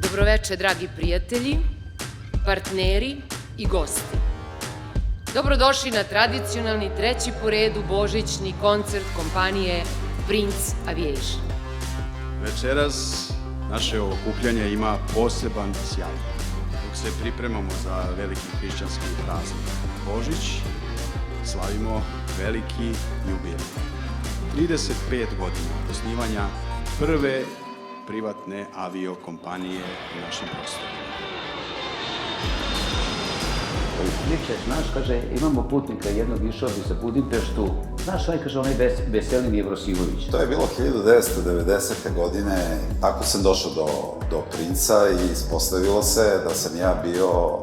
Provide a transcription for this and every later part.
Dobroveče, dragi prijatelji, partneri i gosti. Dobrodošli na tradicionalni treći po redu božićni koncert kompanije Prince Aviation. Večeras naše okupljanje ima poseban sjaj. Dok se pripremamo za veliki hrišćanski praznik Božić, slavimo veliki jubilej. 35 godina osnivanja prve privatne aviokompanije u našim prostorima. Priče, znaš, kaže, imamo putnika jednog, išao bi sa Budimpeštu. Znaš, kaže, onaj Veselin Jevrosimović. To je bilo 1990. godine, tako sam došao do Princa i ispostavilo se da sam ja bio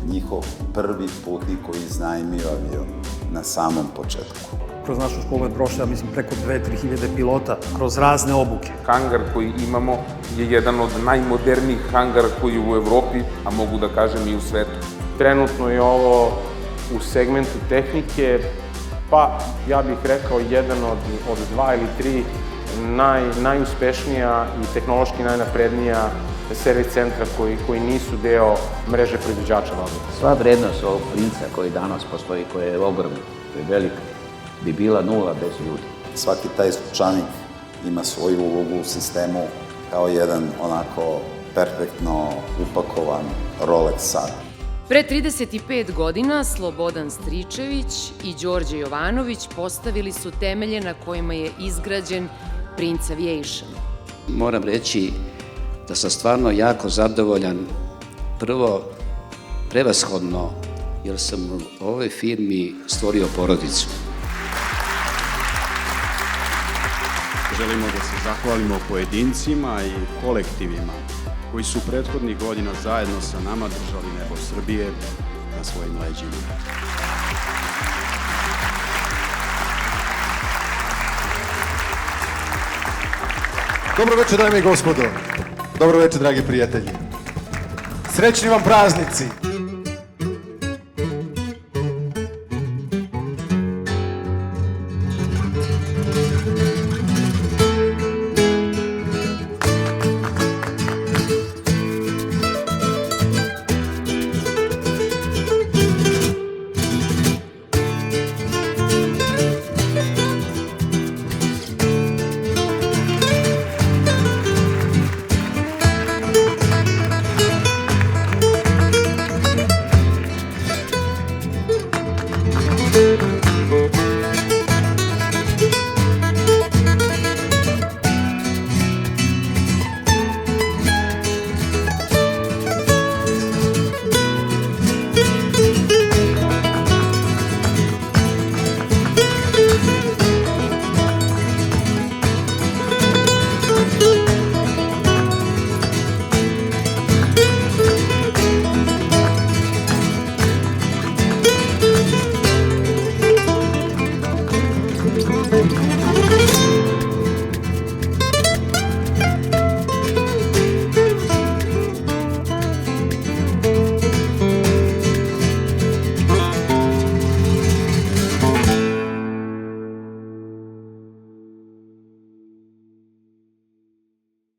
njihov prvi putnik koji je iznajmio avion na samom početku. Kroz našu školu je prošlo, ja mislim, preko 2-3 hiljade pilota, kroz razne obuke. Hangar koji imamo je jedan od najmodernijih hangara koji je u Evropi, a mogu da kažem i u svetu. Trenutno je ovo u segmentu tehnike, pa ja bih rekao jedan od 2 ili 3 najuspešnija i tehnološki najnaprednija servis centra koji nisu deo mreže proizvođača vazduha. Sva vrednost ovog Princa koji danas postoji, koji je ogroman, koji je velik, bi bila nula bez ljudi. Svaki taj slučajnik ima svoju ulogu u sistemu kao jedan onako perfektno upakovan Rolex sat. Pre 35 godina Slobodan Stričević i Đorđe Jovanović postavili su temelje na kojima je izgrađen Prince Aviation. Moram reći da sam stvarno jako zadovoljan. Prvo, prevashodno, jer sam u ovoj firmi stvorio porodicu. Želimo da se zahvalimo pojedincima i kolektivima koji su prethodnih godina zajedno sa nama držali nebo Srbije na svojim leđima. Dobro večer, dame i gospodo. Dobro večer, dragi prijatelji. Srećni vam praznici.